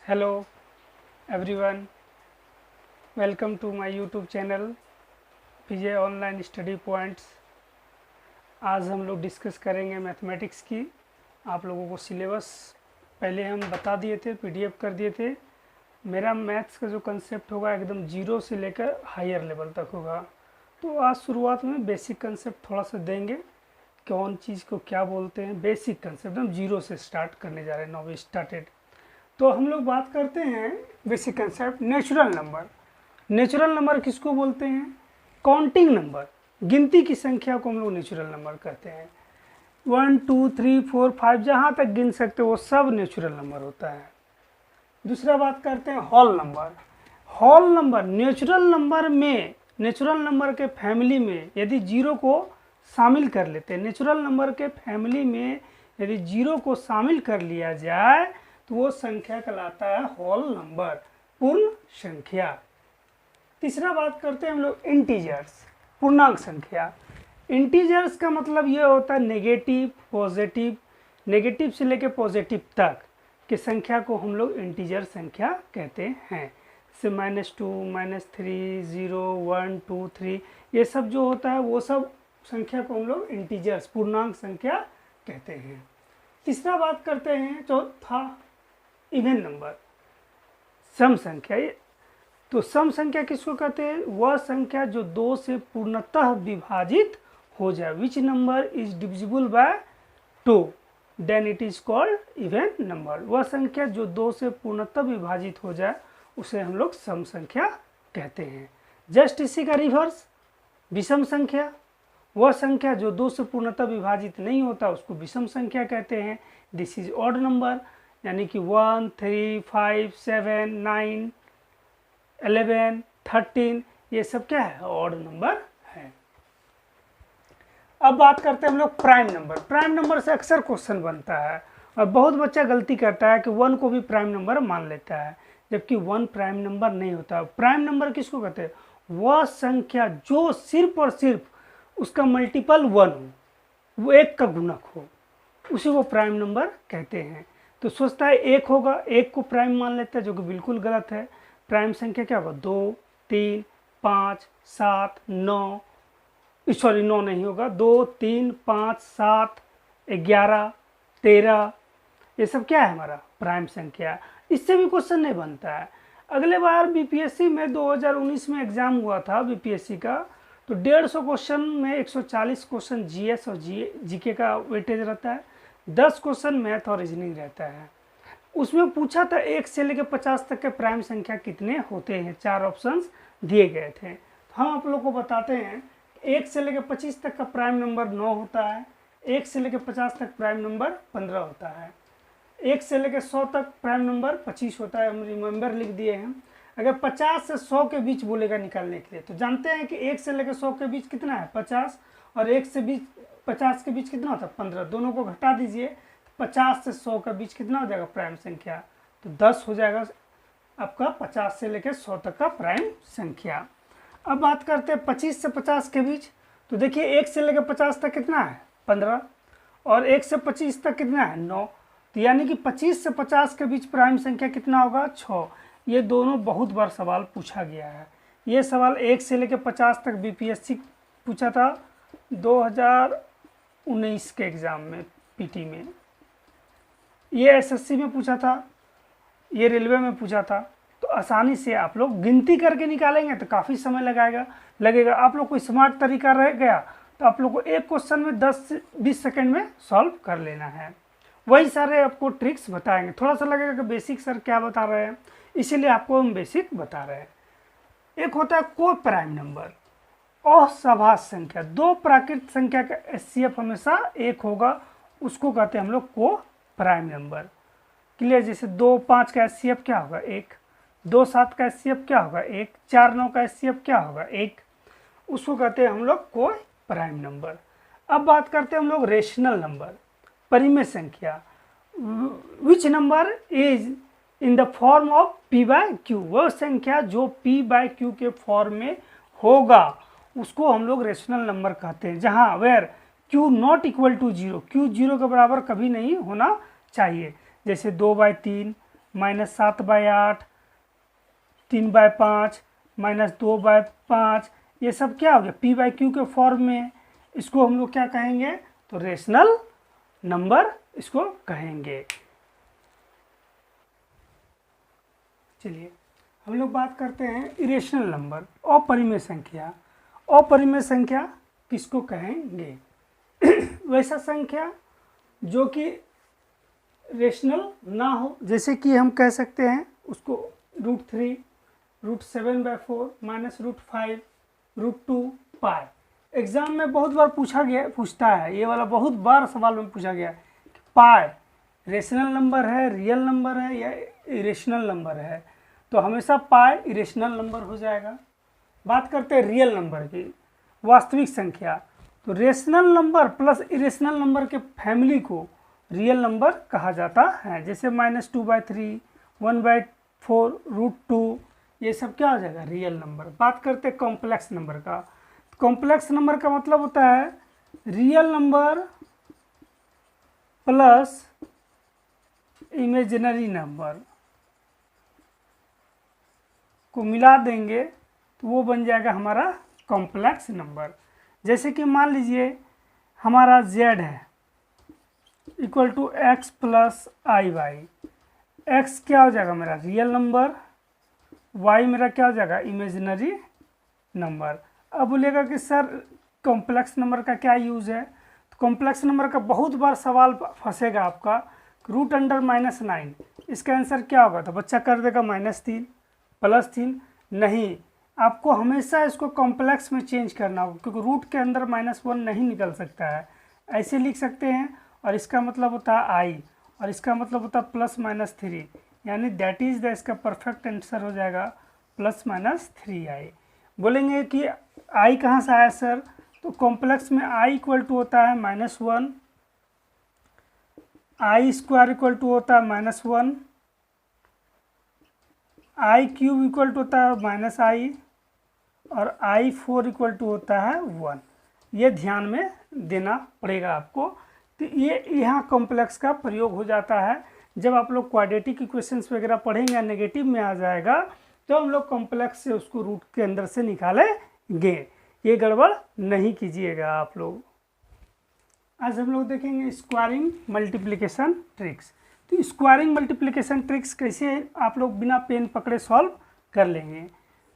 Hello everyone, welcome to my YouTube channel PJ online study points. आज हम लोग discuss करेंगे मैथमेटिक्स की। आप लोगों को सिलेबस पहले हम बता दिए थे, पीडीएफ कर दिए थे। मेरा मैथ्स का जो कंसेप्ट होगा एकदम जीरो से लेकर हायर लेवल तक होगा। तो आज शुरुआत में बेसिक कंसेप्ट थोड़ा सा देंगे, कौन चीज़ को क्या बोलते हैं। बेसिक कंसेप्ट हम जीरो से स्टार्ट करने जा रहे हैं, नाउ वी स्टार्टेड। तो हम लोग बात करते हैं basic concept natural number. Natural number किसको बोलते हैं? काउंटिंग नंबर, गिनती की संख्या को हम लोग नेचुरल नंबर कहते हैं। 1 2 3 4 5 जहाँ तक गिन सकते हो वो सब नेचुरल नंबर होता है। दूसरा बात करते हैं whole number. Whole number natural number में, नेचुरल नंबर के फैमिली में यदि जीरो को शामिल कर लेते हैं, नेचुरल नंबर के फैमिली में यदि जीरो को शामिल कर लिया जाए तो वो संख्या कहलाता है होल नंबर, पूर्ण संख्या। तीसरा बात करते हैं हम लोग इंटीजर्स, पूर्णांक संख्या। इंटीजर्स का मतलब ये होता है नेगेटिव, पॉजिटिव, नेगेटिव से लेकर पॉजिटिव तक की संख्या को हम लोग इंटीजर संख्या कहते हैं। जैसे -2, -3, 0, 1 2 3 ये सब जो होता है वो सब संख्या को हम लोग इंटीजर्स, पूर्णांक संख्या कहते हैं। तीसरा बात करते हैं चौथा इवन नंबर, सम संख्या। तो सम संख्या किसको कहते हैं? वह संख्या जो 2 से पूर्णतः विभाजित हो जाए। Which number is divisible by 2 then it is called even number. वह संख्या जो 2 से पूर्णतः विभाजित हो जाए उसे हम लोग सम संख्या कहते हैं। जस्ट इसी का रिवर्स विषम संख्या। वह संख्या जो 2 से पूर्णतः विभाजित नहीं होता उसको विषम संख्या कहते हैं। दिस इज ऑड नंबर, यानी कि 1 3 5 7 9 11 13 ये सब क्या है? ऑड नंबर है। अब बात करते हैं हम लोग प्राइम नंबर। प्राइम नंबर से अक्सर क्वेश्चन बनता है और बहुत बच्चा गलती करता है कि 1 को भी प्राइम नंबर मान लेता है, जबकि 1 प्राइम नंबर नहीं होता। प्राइम नंबर किसको कहते हैं? वह संख्या जो सिर्फ और सिर्फ उसका मल्टीपल 1 हो, वो 1 का गुणक हो, उसी को प्राइम नंबर कहते हैं। तो सोचता है 1 होगा, 1 को प्राइम मान लेता है, जो कि बिल्कुल गलत है। प्राइम संख्या क्या होगा? 2 3 5 7 9, सॉरी 9 नहीं होगा, 2 3 5 7 11 13 ये सब क्या है? हमारा प्राइम संख्या। इससे भी क्वेश्चन नहीं बनता है। अगले बार बीपीएससी में 2019 में एग्जाम हुआ था बीपीएससी का, तो 150 क्वेश्चन में 140 क्वेश्चन जीएस और जीके का वेटेज रहता है, 10 क्वेश्चन मैथ और रीजनिंग रहता है। उसमें पूछा था 1 से लेकर 50 तक के प्राइम संख्या कितने होते हैं, 4 ऑप्शंस दिए गए थे। तो हम आप लोग को बताते हैं 1 से लेकर 25 तक का प्राइम नंबर 9 होता है, 1 से लेकर 50 तक प्राइम नंबर 15 होता है, 1 से लेकर 100 तक प्राइम नंबर 25 होता है। हम रिमेंबर लिख दिए हैं। अगर 50 से 100 के बीच बोलेगा निकालने के लिए, तो जानते हैं कि 1 से लेकर 100 के बीच कितना है? 50, और 1 से 50 के बीच कितना होता है? 15। दोनों को घटा दीजिए, 50 से 100 के बीच कितना हो जाएगा प्राइम संख्या? तो 10 हो जाएगा आपका 50 से लेकर 100 तक का प्राइम संख्या। अब बात करते हैं 25 से 50 के बीच। तो देखिए 1 से लेकर 50 तक कितना है? 15, और 1 से 25 तक कितना है? 9। तो यानी कि 25 से 50 के बीच प्राइम संख्या कितना होगा? 6। ये दोनों बहुत बार सवाल पूछा गया है। ये सवाल 1 से लेकर 50 तक बीपीएससी पूछा था 2019 के एग्ज़ाम में, पीटी में। ये एसएससी में पूछा था, ये रेलवे में पूछा था। तो आसानी से आप लोग गिनती करके निकालेंगे तो काफ़ी समय लगेगा। आप लोग कोई स्मार्ट तरीका रह गया तो आप लोग को एक क्वेश्चन में 10 से 20 सेकंड में सॉल्व कर लेना है। वही सारे आपको ट्रिक्स बताएंगे। थोड़ा सा लगेगा कि बेसिक सर क्या बता रहे हैं, इसीलिए आपको हम बेसिक बता रहे हैं। एक होता है को प्राइम नंबर, असहभाज्य संख्या। 2 प्राकृत संख्या का एचसीएफ हमेशा 1 होगा, उसको कहते हैं हम लोग को प्राइम नंबर। क्लियर? जैसे 2 5 का एचसीएफ क्या होगा? 1। 2 7 का एचसीएफ क्या होगा? 1। 4 9 का एचसीएफ क्या होगा? 1। उसको कहते हैं हम लोग को प्राइम नंबर। अब बात करते हैं हम लोग रेशनल नंबर, परिमेय संख्या। विच number is in the form of p/q। वह संख्या जो p/q के फॉर्म में होगा उसको हम लोग रेशनल नंबर कहते हैं। जहाँ where q not equal to 0, q 0 के बराबर कभी नहीं होना चाहिए। जैसे 2/3, -7/8, 3/5, -2/5, ये सब क्या हो गया p/q के फॉर्म में। इसको हम लोग क्या कहेंगे, तो रेशनल नंबर इसको कहेंगे। चलिए हम लोग बात करते हैं इरेशनल नंबर, अपरिमेय संख्या। अपरिमेय संख्या किसको कहेंगे? वैसा संख्या जो कि रेशनल ना हो, जैसे कि हम कह सकते हैं उसको √3, √7/4, -√5, √2 पाई। एग्जाम में बहुत बार पूछता है, ये वाला बहुत बार सवाल में पूछा गया कि पाई रेशनल नंबर है, रियल नंबर है या इरेशनल नंबर है, तो हमेशा पाई इरेशनल नंबर हो जाएगा। बात करते हैं रियल नंबर की, वास्तविक संख्या। तो rational number plus irrational number के फैमिली को रियल नंबर कहा जाता है। जैसे -2/3, 1/4, √2, ये सब क्या हो जाएगा, रियल नंबर। बात करते हैं कॉम्प्लेक्स नंबर का। कॉम्प्लेक्स नंबर का मतलब होता है real number plus imaginary number को मिला देंगे तो वो बन जाएगा हमारा कॉम्प्लेक्स नंबर। जैसे कि मान लीजिए हमारा z है equal to x + i/y। x क्या हो जाएगा मेरा रियल नंबर, y मेरा क्या हो जाएगा इमेजिनरी नंबर। अब बोलेगा कि सर कॉम्प्लेक्स नंबर का क्या यूज़ है, तो कॉम्प्लेक्स नंबर का बहुत बार सवाल फंसेगा आपका, √9, इसका आंसर क्या होगा, तो बच्चा कर देगा -3 +3। नहीं, आपको हमेशा इसको कॉम्प्लेक्स में चेंज करना होगा, क्योंकि रूट के अंदर -1 नहीं निकल सकता है। ऐसे लिख सकते हैं, और इसका मतलब होता है i, और इसका मतलब होता है +-3, यानी दैट इज़ द इसका परफेक्ट आंसर हो जाएगा +-3i। बोलेंगे कि i कहाँ से आया सर, तो कॉम्प्लेक्स में i इक्वल टू होता है -1, i² इक्वल टू होता है -1, i³ इक्वल टू होता है -i, और i4 इक्वल टू होता है 1। ये ध्यान में देना पड़ेगा आपको। तो ये यहाँ कॉम्प्लेक्स का प्रयोग हो जाता है जब आप लोग क्वाड्रेटिक इक्वेशंस वगैरह पढ़ेंगे, नेगेटिव में आ जाएगा, तो हम लोग कॉम्प्लेक्स से उसको रूट के अंदर से निकालेंगे। ये गड़बड़ नहीं कीजिएगा आप लोग। आज हम लोग देखेंगे स्क्वायरिंग मल्टीप्लिकेशन ट्रिक्स। तो स्क्वायरिंग मल्टीप्लिकेशन ट्रिक्स कैसे आप लोग बिना पेन पकड़े सॉल्व कर लेंगे।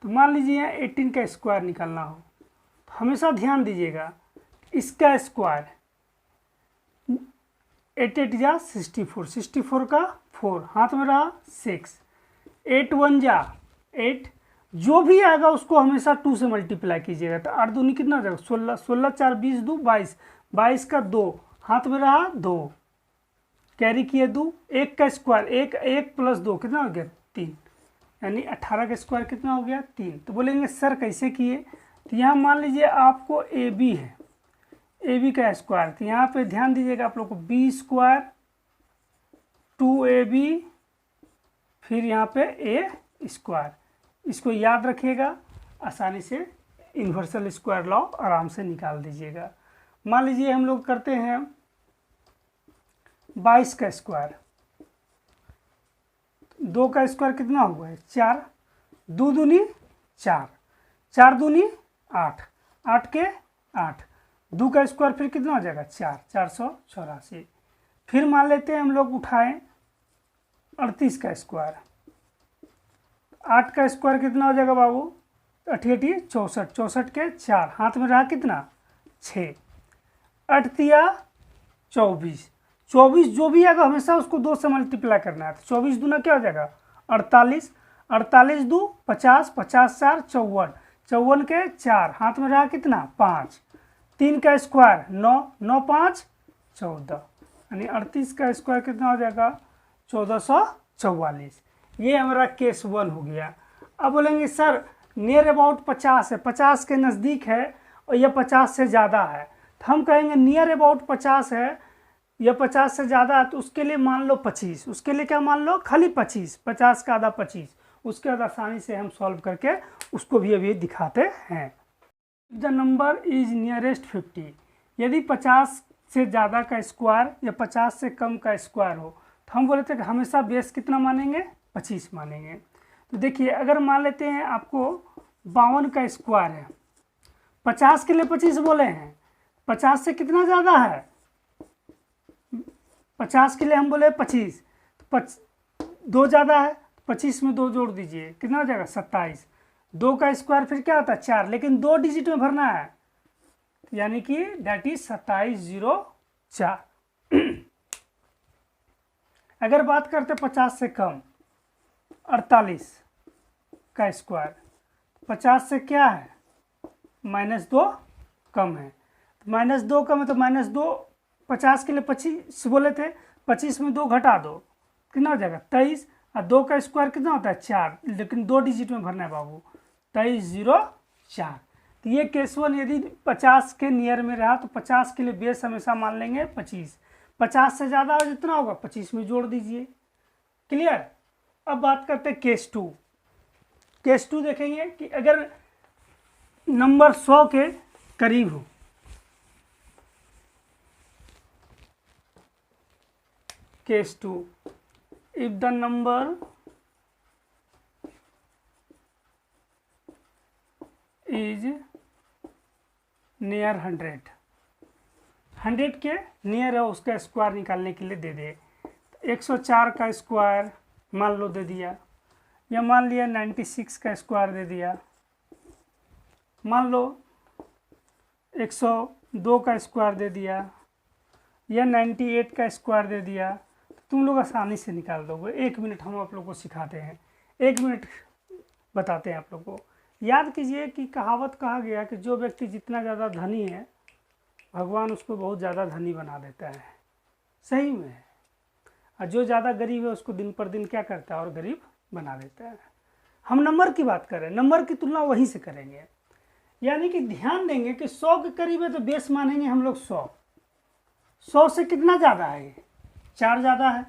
तो मान लीजिए 18 का स्क्वायर निकालना हो, तो हमेशा ध्यान दीजिएगा, इसका स्क्वायर 8 8 जा 64, 64 का 4, हाथ में रहा 6, 8 1 जा 8, जो भी आएगा उसको हमेशा 2 से मल्टीप्लाई कीजिएगा। तो 8 दूनी कितना हो जाएगा 16, 16 4 20 2 22, 22 का 2, हाथ में रहा 2, कैरी किए 2, 1 का स्क्वायर 1, 1 + 2 कितना हो गया 3, यानी 18 का स्क्वायर कितना हो गया 3। तो बोलेंगे सर कैसे किए, तो यहाँ मान लीजिए आपको ए बी है, ए बी का स्क्वायर, तो यहाँ पे ध्यान दीजिएगा आप लोग को b², 2ab, फिर यहाँ पे a², इसको याद रखिएगा, आसानी से यूनिवर्सल स्क्वायर लॉ आराम से निकाल दीजिएगा। मान लीजिए हम लोग करते हैं 22 का स्क्वायर, 2 का स्क्वायर कितना हुआ है 4, 2 दूनी 4, 4 दूनी 8, 8 के 8, 2 का स्क्वायर फिर कितना हो जाएगा 4, 484। फिर मान लेते हैं हम लोग उठाएं 38 का स्क्वायर, 8 का स्क्वायर कितना हो जाएगा बाबू 8 8 64, 64 के 4, हाथ में रहा कितना 6, 8 तिया 24, 24 जो भी आएगा हमेशा उसको 2 से मल्टीप्लाई करना है। तो 24 दूना क्या हो जाएगा 48, 48 2 50, 50 4 54, 54 के 4, हाथ में रहा कितना 5, 3 का स्क्वायर 9, 9 5 14, यानी 38 का स्क्वायर कितना हो जाएगा 1444। ये हमारा केस 1 हो गया। अब बोलेंगे सर नियर अबाउट 50 है, 50 के नज़दीक है और यह 50 से ज़्यादा है, तो हम कहेंगे नियर अबाउट 50 है, यह 50 से ज़्यादा है, तो उसके लिए मान लो 25, उसके लिए क्या मान लो खाली 25, 50 का आधा 25, उसके बाद आसानी से हम सॉल्व करके उसको भी अभी दिखाते हैं। द नंबर इज नियरेस्ट 50, यदि 50 से ज़्यादा का स्क्वायर या 50 से कम का स्क्वायर हो तो हम बोले थे कि हमेशा बेस कितना मानेंगे, 25 मानेंगे। तो देखिए अगर मान लेते हैं आपको 52 का स्क्वायर है, 50 के लिए 25 बोले हैं, 50 से कितना ज़्यादा है, 50 के लिए हम बोले 25, तो 2 ज़्यादा है, 25 में 2 जोड़ दीजिए, कितना हो जाएगा 27। 2 का स्क्वायर फिर क्या होता है 4, लेकिन 2 डिजिट में भरना है, यानी कि दैट इज 2704। अगर बात करते 50 से कम, 48 का स्क्वायर, 50 से क्या है -2 कम है, -2 कम है तो -2, 50 के लिए 25 बोले थे, 25 में 2 घटा दो, कितना हो जाएगा 23, और 2 का स्क्वायर कितना होता है 4, लेकिन 2 डिजिट में भरना है बाबू, 2304। तो ये केस 1 यदि 50 के नियर में रहा तो 50 के लिए बेस हमेशा मान लेंगे 25, 50 से ज़्यादा जितना होगा 25 में जोड़ दीजिए। क्लियर। अब बात करते हैं केस 2। केस 2 देखेंगे कि अगर नंबर 100 के करीब हो, case 2, if the number is near 100 के नियर है, उसका स्क्वायर निकालने के लिए दे दे। 104 का स्क्वायर मान लो दे दिया, या मान लिया 96 का स्क्वायर दे दिया, मान लो 102 का स्क्वायर दे दिया, या 98 का स्क्वायर दे दिया, तो तुम लोग आसानी से निकाल दोगे। 1 मिनट हम आप लोग को सिखाते हैं, 1 मिनट बताते हैं आप लोग को। याद कीजिए कि कहावत कहा गया कि जो व्यक्ति जितना ज़्यादा धनी है भगवान उसको बहुत ज़्यादा धनी बना देता है, सही में है, और जो ज़्यादा गरीब है उसको दिन पर दिन क्या करता है और गरीब बना देता है। हम नंबर की बात करें, नंबर की तुलना वहीं से करेंगे, यानी कि ध्यान देंगे कि 100 के करीब है तो बेस मानेंगे हम लोग 100। 100 से कितना ज़्यादा है, 4 ज़्यादा है,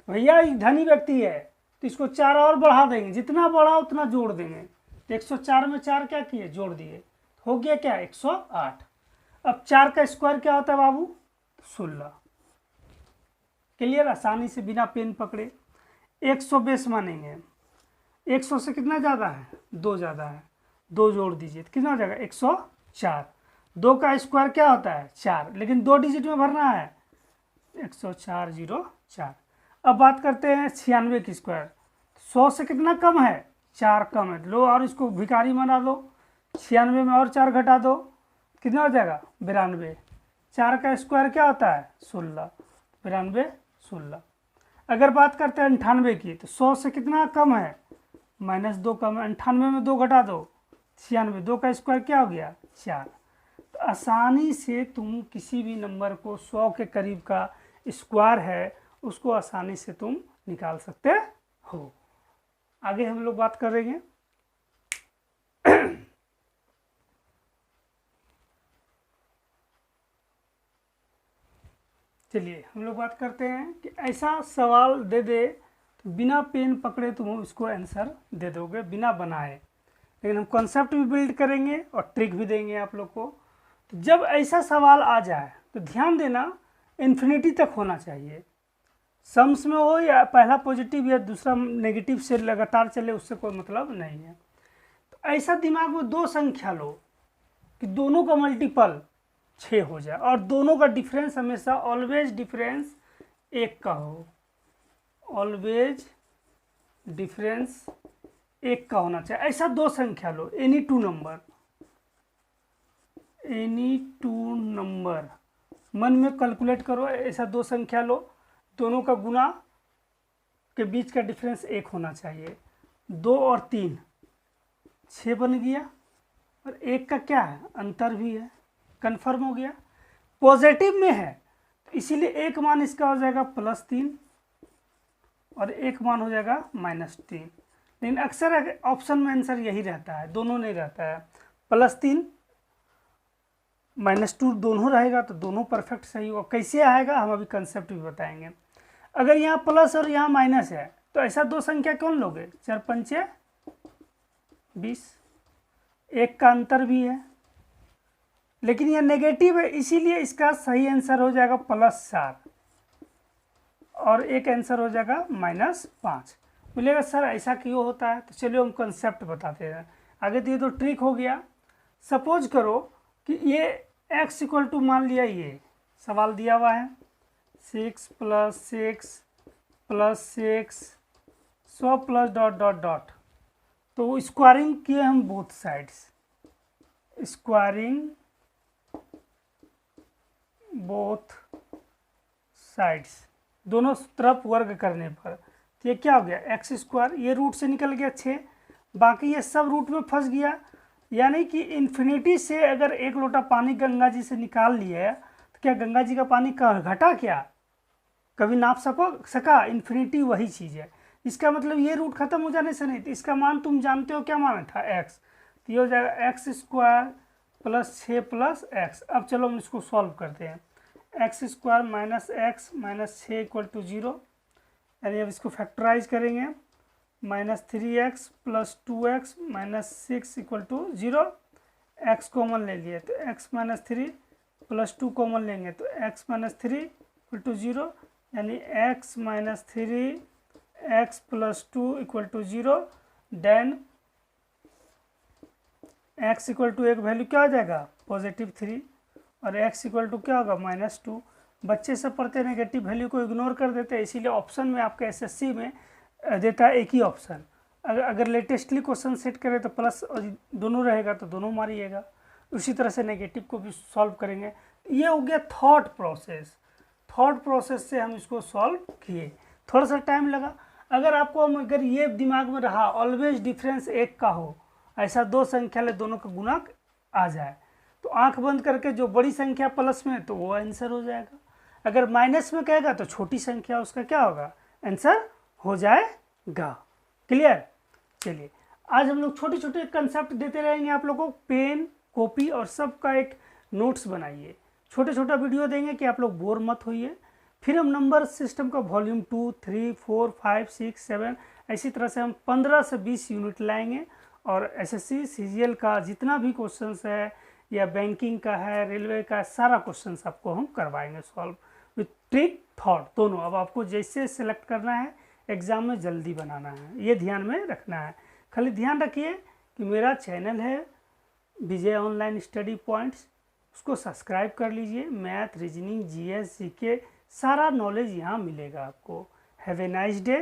भैया धनी व्यक्ति है तो इसको 4 और बढ़ा देंगे, जितना बढ़ा उतना जोड़ देंगे। तो 104 में 4 क्या किए, जोड़ दिए, हो गया क्या 108। अब 4 का स्क्वायर क्या होता है बाबू, 16। क्लियर। आसानी से बिना पेन पकड़े 100 बेस मानेंगे, 100 से कितना ज़्यादा है, 2 ज़्यादा है, 2 जोड़ दीजिए तो कितना हो जाएगा 104। 2 का स्क्वायर क्या होता है 4, लेकिन 2 डिजिट में भरना है, 10404। अब बात करते हैं 96 की स्क्वायर, 100 से कितना कम है, 4 कम है, लो और इसको भिखारी बना दो, 96 में और 4 घटा दो, कितना हो जाएगा 92। 4 का स्क्वायर क्या होता है 16, 92 16। अगर बात करते हैं 98 की, तो 100 से कितना कम है, -2 कम है, 98 में 2 घटा दो, 96, 2 का स्क्वायर क्या हो गया 4। तो आसानी से तुम किसी भी नंबर को 100 के करीब का स्क्वायर है उसको आसानी से तुम निकाल सकते हो। आगे हम लोग बात करेंगे। चलिए हम लोग बात करते हैं कि ऐसा सवाल दे दे तो बिना पेन पकड़े तुम उसको आंसर दे दोगे बिना बनाए, लेकिन हम कॉन्सेप्ट भी बिल्ड करेंगे और ट्रिक भी देंगे आप लोग को। तो जब ऐसा सवाल आ जाए तो ध्यान देना इन्फिनिटी तक होना चाहिए, सम्स में हो या पहला पॉजिटिव या दूसरा नेगेटिव से लगातार चले, उससे कोई मतलब नहीं है। तो ऐसा दिमाग में 2 संख्या लो कि दोनों का मल्टीपल 6 हो जाए और दोनों का डिफरेंस हमेशा ऑलवेज डिफरेंस 1 का हो, ऑलवेज डिफरेंस 1 का होना चाहिए। ऐसा 2 संख्या लो, एनी 2 नंबर, एनी 2 नंबर मन में कैलकुलेट करो, ऐसा 2 संख्या लो, दोनों का गुना के बीच का डिफरेंस 1 होना चाहिए। 2 और 3 6 बन गया, और 1 का क्या है अंतर भी है, कंफर्म हो गया। पॉजिटिव में है तो इसीलिए एक मान इसका हो जाएगा +3 और एक मान हो जाएगा -3, लेकिन अक्सर ऑप्शन में आंसर यही रहता है, दोनों नहीं रहता है। +3 -2 दोनों रहेगा तो दोनों परफेक्ट सही होगा। कैसे आएगा हम अभी कंसेप्ट भी बताएंगे। अगर यहाँ प्लस और यहाँ माइनस है तो ऐसा 2 संख्या कौन लोगे, 4 पंचे 20, 1 का अंतर भी है, लेकिन यह नेगेटिव है इसीलिए इसका सही आंसर हो जाएगा +4। और एक आंसर हो जाएगा -5। बोलेगा सर ऐसा क्यों होता है? तो चलिए हम कंसेप्ट बताते हैं। आगे तो ये तो ट्रिक हो गया। सपोज करो कि ये x इक्वल टू, मान लिया ये सवाल दिया हुआ है 6 + 6 + 6 100 प्लस डॉट डॉट डॉट। तो स्क्वायरिंग किए हम both sides, squaring both sides, दोनों तरफ वर्ग करने पर तो ये क्या हो गया x²। ये रूट से निकल गया 6, बाकी ये सब रूट में फंस गया। यानी कि इन्फिनिटी से अगर एक लोटा पानी गंगा जी से निकाल लिया तो क्या गंगा जी का पानी घटा? क्या कभी नाप सका? इन्फिनिटी वही चीज़ है। इसका मतलब ये रूट खत्म हो जाने से नहीं, तो इसका मान तुम जानते हो क्या माना था x, तो ये हो जाएगा x² + 6 + x। अब चलो हम इसको सॉल्व करते हैं। x² - x - 6 = 0, यानी अब इसको फैक्टराइज करेंगे। -3x + 2x - 6 = 0। x कॉमन ले लिए तो x - 3 + 2 कॉमन लेंगे तो x - 3 = 0, यानी x - 3 x + 2 = 0। देन x = एक वैल्यू क्या हो जाएगा +3 और x = क्या होगा -2। बच्चे सब पढ़ते नेगेटिव वैल्यू को इग्नोर कर देते हैं, इसीलिए ऑप्शन में आपके एसएससी में देता है एक ही ऑप्शन। अगर लेटेस्टली क्वेश्चन सेट करें तो प्लस और दोनों रहेगा तो दोनों मारिएगा। उसी तरह से नेगेटिव को भी सॉल्व करेंगे। ये हो गया थॉट प्रोसेस। थॉट प्रोसेस से हम इसको सॉल्व किए, थोड़ा सा टाइम लगा। अगर ये दिमाग में रहा ऑलवेज डिफरेंस 1 का हो, ऐसा दो संख्या ले दोनों का गुणक आ जाए, तो आंख बंद करके जो बड़ी संख्या प्लस में तो वो आंसर हो जाएगा। अगर माइनस में कहेगा तो छोटी संख्या उसका क्या होगा आंसर हो जाएगा। क्लियर? चलिए आज हम लोग छोटे छोटे कंसेप्ट देते रहेंगे आप लोगों को। पेन कॉपी और सब का एक नोट्स बनाइए, छोटे छोटा वीडियो देंगे कि आप लोग बोर मत होइए। फिर हम नंबर सिस्टम का वॉल्यूम 2, 3, 4, 5, 6, 7 ऐसी तरह से हम 15 से 20 यूनिट लाएंगे। और एसएससी सीजीएल का जितना भी क्वेश्चंस है या बैंकिंग का है, रेलवे का, सारा क्वेश्चंस आपको हम करवाएंगे सॉल्व विथ ट्रिक थॉट दोनों। अब आपको जैसे सेलेक्ट करना है, एग्ज़ाम में जल्दी बनाना है, ये ध्यान में रखना है। खाली ध्यान रखिए कि मेरा चैनल है विजय ऑनलाइन स्टडी पॉइंट्स, उसको सब्सक्राइब कर लीजिए। मैथ, रीजनिंग, जीएस, जीके सारा नॉलेज यहाँ मिलेगा आपको। Have a nice day.